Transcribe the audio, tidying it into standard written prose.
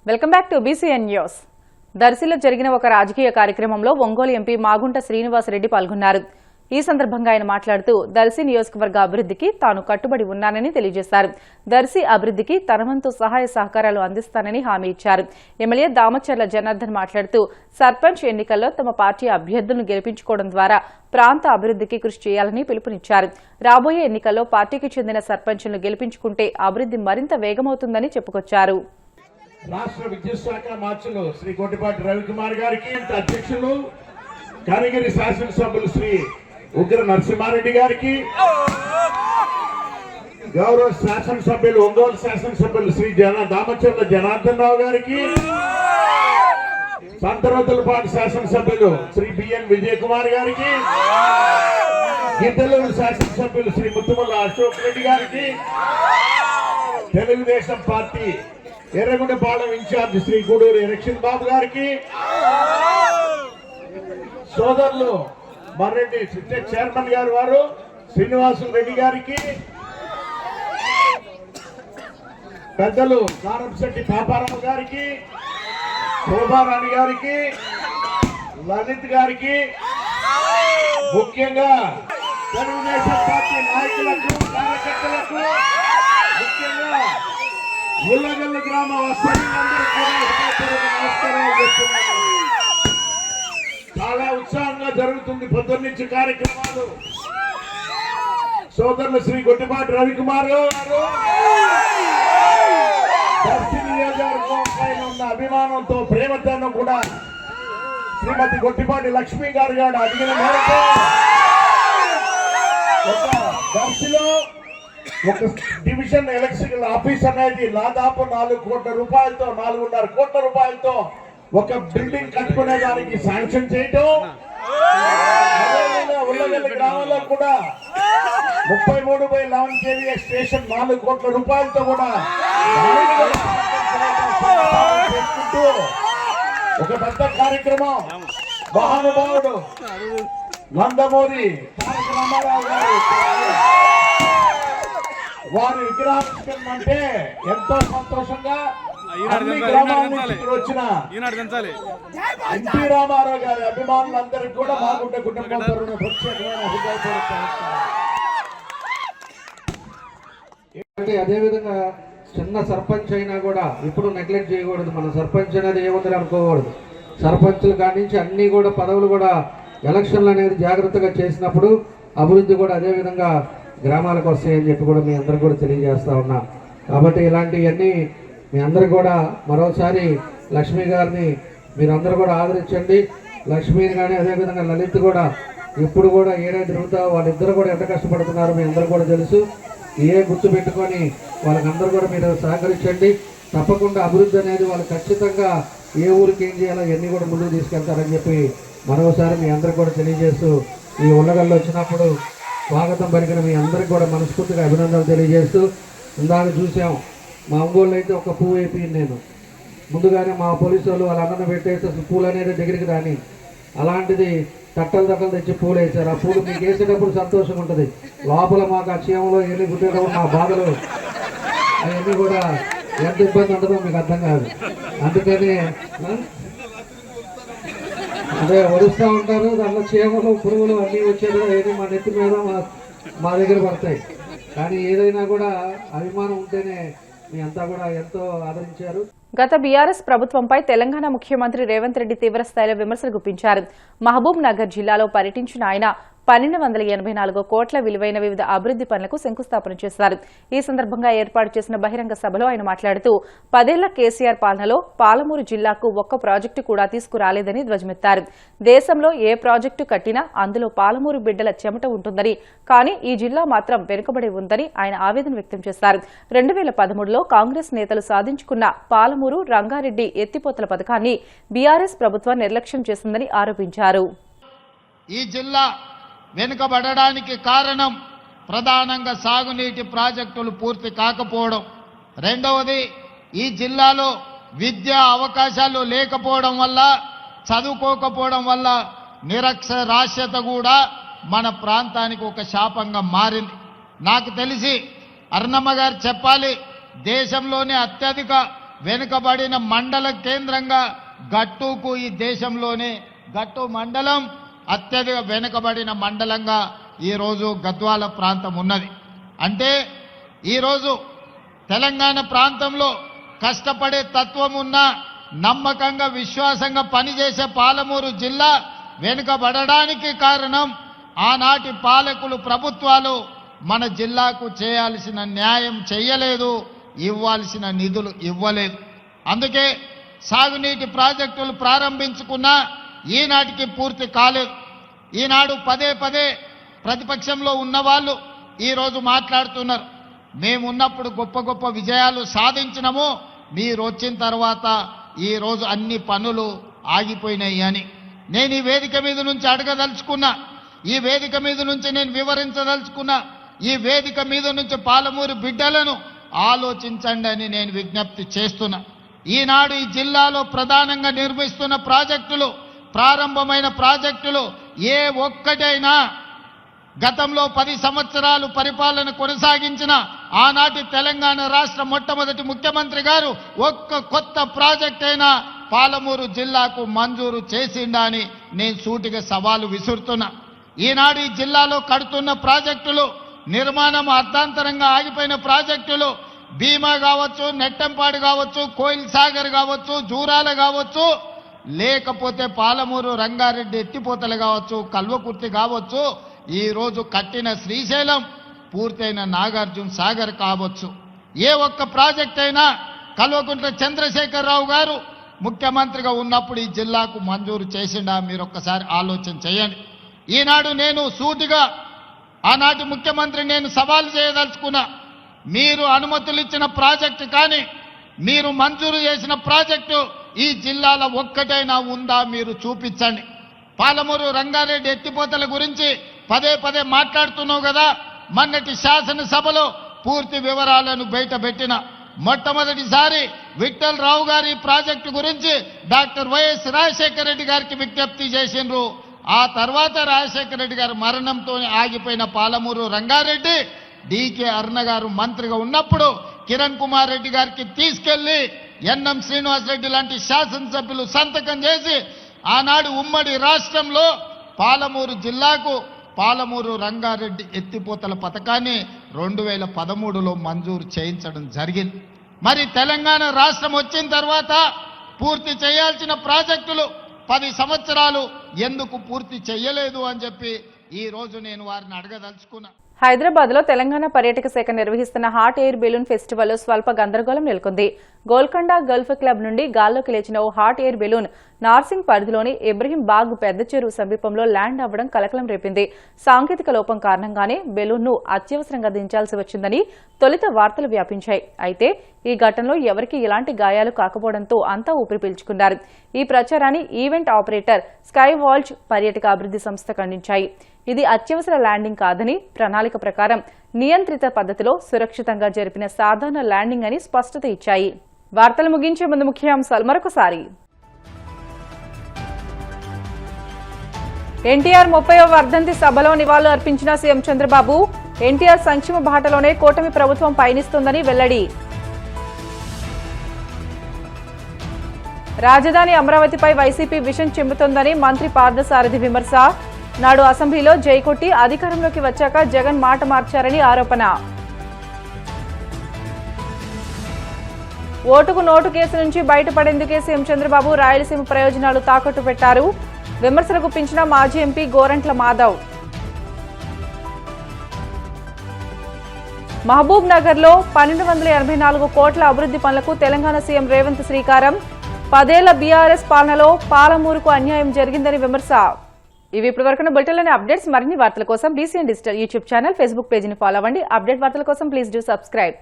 Welcome back to BCN news. దర్శిలో జరిగిన ఒక రాజకీయ కార్యక్రమంలో ఒంగోలు ఎంపీ మాగుంట శ్రీనివాస్ రెడ్డి పాల్గొన్నారు. ఈ సందర్భంగా ఆయన మాట్లాడుతూ దర్శి నియోజకవర్గ అభివృద్ధికి తాను కట్టుబడి ఉన్నానని తెలియజేశారు. దర్శి అభివృద్ధికి తన వంతు సహాయ సహకారాలు అందిస్తానని హామీ ఇచ్చారు. ఎమ్మెల్యే దామచర్ల జనార్దన్ మాట్లాడుతూ సర్పంచ్ ఎన్నికల్లో తమ పార్టీ అభ్యర్థులను గెలిపించుకోవడం ద్వారా ప్రాంత అభివృద్ధికి కృషి చేయాలని పిలుపునిచ్చారు. రాబోయే ఎన్నికల్లో పార్టీకి చెందిన సర్పంచ్లను గెలిపించుకుంటే అభివృద్ధి మరింత వేగమవుతుందని చెప్పుకొచ్చారు. రాష్ట్ర విద్యుత్ శాఖ మార్చులు శ్రీ గొట్టిపాటి రవికుమార్ గారికి, అధ్యక్షులు కనిగిరి శాసనసభ్యులు శ్రీ ఉగ్ర నరసింహారెడ్డి గారికి, గౌరవ శాసనసభ్యులు ఒంగోలు శాసనసభ్యులు శ్రీ దామచర్ల జనార్దన్ రావు గారికి, సంతరోతులపాటి శాసనసభ్యులు శ్రీ బిఎన్ విజయ్ కుమార్ గారికి, గిద్దలూరు శాసనసభ్యులు శ్రీ ముత్తుమల్ల అశోక్ రెడ్డి గారికి, తెలుగుదేశం పార్టీ ఎర్రగొండపాలెం ఇన్ఛార్జ్ శ్రీ గూడూరు ఎలక్షన్ బాబు గారికి, సోదరులు మర్రెడ్డి చైర్మన్ గారు వారు శ్రీనివాసులు రెడ్డి గారికి, పెద్దలు కారంశెట్టి పాపారావు గారికి, శోభారాణి గారికి, లలిత్ గారికి, ముఖ్యంగా తెలుగుదేశం పార్టీ నాయకులకు, కార్యకర్తలకు, ముఖ్యంగా ఉల్లగల్లు గ్రామ నమస్కారాలు చెప్తున్నాను. చాలా ఉత్సాహంగా జరుగుతుంది పొద్దున్నుంచి కార్యక్రమాలు. సోదరులు శ్రీ గొట్టిపాటి రవికుమార్ గారు దర్శి నియోజకవర్గం పైన ఉన్న అభిమానంతో, ప్రేమతోనూ కూడా శ్రీమతి గొట్టిపాటి లక్ష్మీ గారు అడిగిన మేరకు దర్శిలో ఒక డివిజన్ ఎలక్షన్ ఆఫీస్ అనేది దాదాపు 4 కోట్ల రూపాయలతో, 4.5 కోట్ల రూపాయలతో ఒక బిల్డింగ్ కట్టుకునే దానికి శాంక్షన్ చేయటం, ఉల్లగల్లి గ్రామంలో కూడా 33/11 kVA స్టేషన్ 4 కోట్ల రూపాయలతో కూడా చేసుకుంటూ ఒక పెద్ద కార్యక్రమం. మహానుభావుడు నందమూరి తారక రామారావు గారు వారి విగ్రహావిష్కరణ అంటే ఎంతో సంతోషంగా అన్ని గ్రామాల నుంచి వచ్చిన ఎన్టీ రామారావు గారి అభిమానులందరికీ కూడా మాగుంట కుటుంబం తరఫున ప్రత్యేకమైన హృదయపూర్వక అదేవిధంగా చిన్న సర్పంచ్ అయినా కూడా ఇప్పుడు నెగ్లెక్ట్ చేయకూడదు. మన సర్పంచ్ అనేది ఏముందని అనుకోకూడదు. సర్పంచులు కాడి నుంచి అన్ని కూడా పదవులు కూడా ఎలక్షన్లు అనేది జాగ్రత్తగా చేసినప్పుడు అభివృద్ధి కూడా అదేవిధంగా గ్రామాలకు వస్తాయని చెప్పి కూడా మీ అందరికి కూడా తెలియజేస్తా ఉన్నా. కాబట్టి ఇలాంటివన్నీ మీ అందరు కూడా మరోసారి లక్ష్మి గారిని మీరందరూ కూడా ఆదరించండి. లక్ష్మిని కానీ అదేవిధంగా లలిత్ కూడా ఇప్పుడు కూడా ఏడే తిరుగుతారో వాళ్ళిద్దరు కూడా ఎంత కష్టపడుతున్నారో మీ అందరూ కూడా తెలుసు. గుర్తు పెట్టుకొని వాళ్ళకందరూ కూడా మీరు సహకరించండి. తప్పకుండా అభివృద్ధి అనేది వాళ్ళు ఖచ్చితంగా ఏ ఊరికి ఏం చేయాలో ఇవన్నీ కూడా ముందుకు తీసుకెళ్తారని చెప్పి మరోసారి మీ అందరికి కూడా తెలియజేస్తూ ఈ ఉల్లగల్లో వచ్చినప్పుడు స్వాగతం పలికిన మీ అందరికి కూడా మనస్ఫూర్తిగా అభినందనలు తెలియజేస్తూ, ఇందాక చూసాం మా ఒంగోలు అయితే ఒక పువ్వు వేయింది. నేను ముందుగానే మా పోలీసు వాళ్ళు వాళ్ళందరినీ పెట్టేస్తే పూలు అనేది దగ్గరికి రాని, అలాంటిది తట్టలు తెచ్చి పూలు వేశారు. ఆ పూలు మీకు వేసేటప్పుడు సంతోషంగా ఉంటుంది. లోపల మాకు ఆ క్షేమంలో వెళ్ళి గుట్టేటప్పుడు మా బాధలు అవన్నీ కూడా ఎంత ఇబ్బంది ఉంటుందో మీకు అర్థం కాదు. అందుకని అదే వరుస్తూ ఉంటారు. దాంట్లో చీమలు, పురుగులు అన్నీ వచ్చేది ఏది మా నెత్తి మీద మా దగ్గర పడతాయి. కానీ ఏదైనా కూడా అభిమానం ఉంటేనే మీ అంతా కూడా ఎంతో ఆదరించారు. గత బీఆర్ఎస్ ప్రభుత్వంపై తెలంగాణ ముఖ్యమంత్రి రేవంత్ రెడ్డి తీవ్రస్థాయిలో విమర్శలు గుప్పించారు. మహబూబ్ నగర్ జిల్లాలో పర్యటించిన ఆయన 1284 కోట్ల విలువైన వివిధ అభివృద్ది పనులకు శంకుస్థాపన చేశారు. ఈ సందర్భంగా ఏర్పాటు చేసిన బహిరంగ సభలో ఆయన మాట్లాడుతూ 10 ఏళ్ల కేసీఆర్ పాలనలో పాలమూరు జిల్లాకు ఒక్క ప్రాజెక్టు కూడా తీసుకురాలేదని ధ్వజమెత్తారు. దేశంలో ఏ ప్రాజెక్టు కట్టినా అందులో పాలమూరు బిడ్డల చెమట ఉంటుందని, కానీ ఈ జిల్లా మాత్రం వెనుకబడి ఉందని ఆయన ఆవేదన వ్యక్తం చేశారు. 2013లో కాంగ్రెస్ నేతలు సాధించుకున్న పాలమూరు రంగారెడ్డి ఎత్తిపోతల పథకాన్ని బీఆర్ఎస్ ప్రభుత్వం నిర్లక్ష్యం చేసిందని ఆరోపించారు. ఈ జిల్లా వెనుకబడడానికి కారణం ప్రధానంగా సాగునీటి ప్రాజెక్టులు పూర్తి కాకపోవడం. రెండవది, ఈ జిల్లాలో విద్యా అవకాశాలు లేకపోవడం వల్ల, చదువుకోకపోవడం వల్ల నిరక్షరాస్యత కూడా మన ప్రాంతానికి ఒక శాపంగా మారింది. నాకు తెలిసి అరుణమ్మ గారు చెప్పాలి, దేశంలోనే అత్యధిక వెనుకబడిన మండల కేంద్రంగా గట్టుకు ఈ దేశంలోనే గట్టు మండలం అత్యధిక వెనుకబడిన మండలంగా ఈరోజు గద్వాల ప్రాంతం ఉన్నది. అంటే ఈరోజు తెలంగాణ ప్రాంతంలో కష్టపడే తత్వం ఉన్న నమ్మకంగా విశ్వాసంగా పనిచేసే పాలమూరు జిల్లా వెనుకబడడానికి కారణం ఆనాటి పాలకులు ప్రభుత్వాలు మన జిల్లాకు చేయాల్సిన న్యాయం చేయలేదు, ఇవ్వాల్సిన నిధులు ఇవ్వలేదు. అందుకే సాగునీటి ప్రాజెక్టులు ప్రారంభించుకున్నా ఈనాటికి పూర్తి కాలేదు. ఈనాడు పదే పదే ప్రతిపక్షంలో ఉన్నవాళ్ళు ఈరోజు మాట్లాడుతున్నారు, మేమున్నప్పుడు గొప్ప గొప్ప విజయాలు సాధించినము, మీరు వచ్చిన తర్వాత ఈరోజు అన్ని పనులు ఆగిపోయినాయి అని. నేను ఈ వేదిక మీద నుంచి అడగదలుచుకున్నా, ఈ వేదిక మీద నుంచి నేను వివరించదలుచుకున్నా, ఈ వేదిక మీద నుంచి పాలమూరు బిడ్డలను ఆలోచించండి అని నేను విజ్ఞప్తి చేస్తున్నా. ఈనాడు ఈ జిల్లాలో ప్రధానంగా నిర్మిస్తున్న ప్రాజెక్టులు, ప్రారంభమైన ప్రాజెక్టులు ఏ ఒక్కటైనా గతంలో 10 సంవత్సరాలు పరిపాలన కొనసాగించిన ఆనాటి తెలంగాణ రాష్ట్ర మొట్టమొదటి ముఖ్యమంత్రి గారు ఒక్క కొత్త ప్రాజెక్ట్ అయినా పాలమూరు జిల్లాకు మంజూరు చేసిండా అని నేను సూటిగా సవాలు విసురుతున్నా. ఈనాడు ఈ జిల్లాలో కడుతున్న ప్రాజెక్టులు, నిర్మాణం అర్ధాంతరంగా ఆగిపోయిన ప్రాజెక్టులు భీమా కావచ్చు, నెట్టంపాడు కావచ్చు, కోయిల్ సాగర్ కావచ్చు, జూరాల కావచ్చు, లేకపోతే పాలమూరు రంగారెడ్డి ఎత్తిపోతలు కావచ్చు, కల్వకుర్తి కావచ్చు, ఈ రోజు కట్టిన శ్రీశైలం పూర్తయిన నాగార్జున సాగర్ కావచ్చు, ఏ ఒక్క ప్రాజెక్ట్ అయినా కల్వకుంట్ల చంద్రశేఖరరావు గారు ముఖ్యమంత్రిగా ఉన్నప్పుడు ఈ జిల్లాకు మంజూరు చేసిండా? మీరు ఒక్కసారి ఆలోచన చేయండి. ఈనాడు నేను సూటిగా ఆనాటి ముఖ్యమంత్రి నేను సవాల్ చేయదలుచుకున్నా, మీరు అనుమతులు ఇచ్చిన ప్రాజెక్టు కానీ మీరు మంజూరు చేసిన ప్రాజెక్టు ఈ జిల్లాలో ఒక్కటైనా ఉందా మీరు చూపించండి. పాలమూరు రంగారెడ్డి ఎత్తిపోతల గురించి పదే పదే మాట్లాడుతున్నావు కదా, మొన్నటి శాసనసభలో పూర్తి వివరాలను బయటపెట్టిన మొట్టమొదటిసారి విఠల్ రావు గారి ప్రాజెక్టు గురించి డాక్టర్ వైఎస్ రాజశేఖర రెడ్డి గారికి విజ్ఞప్తి చేసిండ్రు. ఆ తర్వాత రాజశేఖర రెడ్డి గారి మరణంతో ఆగిపోయిన పాలమూరు రంగారెడ్డి డికే అరుణ గారు మంత్రిగా ఉన్నప్పుడు కిరణ్ కుమార్ రెడ్డి గారికి తీసుకెళ్లి ఎన్ఎం శ్రీనివాసరెడ్డి లాంటి శాసనసభ్యులు సంతకం చేసి ఆనాడు ఉమ్మడి రాష్ట్రంలో పాలమూరు జిల్లాకు పాలమూరు రంగారెడ్డి ఎత్తిపోతల పథకాన్ని 2013లో మంజూరు చేయించడం జరిగింది. మరి తెలంగాణ రాష్ట్రం వచ్చిన తర్వాత పూర్తి చేయాల్సిన ప్రాజెక్టులు 10 సంవత్సరాలు ఎందుకు పూర్తి చేయలేదు అని చెప్పి ఈ రోజు నేను వారిని అడగదలుచుకున్నా. హైదరాబాద్ లో తెలంగాణ పర్యాటక శాఖ నిర్వహిస్తున్న హాట్ ఎయిర్ బెలూన్ ఫెస్టివల్ లో స్వల్ప గందరగోళం నెలకొంది. గోల్కొండ గల్ఫ్ క్లబ్ నుండి గాల్లోకి లేచిన ఓ హాట్ ఎయిర్ బెలూన్ నార్సింగ్ పరిధిలోని ఇబ్రహీం బాగ్ పెద్ద చెరువు సమీపంలో ల్యాండ్ అవ్వడం కలకలం రేపింది. సాంకేతిక లోపం కారణంగానే బెలూన్ ను అత్యవసరంగా దించాల్సి వచ్చిందని తొలుత వార్తలు వ్యాపించాయి. అయితే ఈ ఘటనలో ఎవరికీ ఎలాంటి గాయాలు కాకపోవడంతో అంతా ఊపిరి పీల్చుకున్నారు. ఈ ప్రచారాన్ని ఈవెంట్ ఆపరేటర్ స్కై వాల్జ్ పర్యాటక అభివృద్ధి సంస్థ ఖండించాయి. ఇది అత్యవసర ల్యాండింగ్ కాదని, ప్రణాళిక ప్రకారం నియంత్రిత పద్ధతిలో సురక్షితంగా జరిపిన సాధారణ ల్యాండింగ్ అని స్పష్టత ఇచ్చాయి. వార్తలు ముగించే ముందు ముఖ్యాంశాలు మరొకసారి. ఎన్టీఆర్ 30వ వర్ధంతి సభలో నివాళులు అర్పించిన సీఎం చంద్రబాబు. ఎన్టీఆర్ సంక్షేమ బాటలోనే కూటమి ప్రభుత్వం పయనిస్తోందని వెల్లడి. రాజధాని అమరావతిపై వైసీపీ విషం చిమ్ముతోందని మంత్రి పార్థసారథి విమర్శ. నాడు అసెంబ్లీలో జైకొట్టి అధికారంలోకి వచ్చాక జగన్ మాట మార్చారని ఆరోపణ. ఓటుకు నోటు కేసు నుంచి బయటపడేందుకే సీఎం చంద్రబాబు రాయలసీమ ప్రయోజనాలు తాకట్టు పెట్టారు. విమర్శలు గుప్పించిన మాజీ ఎంపీ గోరంట్ల మాధవ్. మహబూబ్ నగర్ లో 1284 కోట్ల అభివృద్ధి పనులకు తెలంగాణ సీఎం రేవంత్ శ్రీకారం. 10 ఏళ్ల బీఆర్ఎస్ పాలనలో పాలమూరుకు అన్యాయం జరిగిందని విమర్శ. ఇవి ఇప్పటివరకు బులెటిన్లోని అప్డేట్స్. మరిన్ని వార్తల కోసం BCN digital YouTube channel, Facebook పేజీని ఫాలో అవ్వండి. అప్డేట్ వార్తల కోసం ప్లీజ్ డూ సబ్స్క్రైబ్.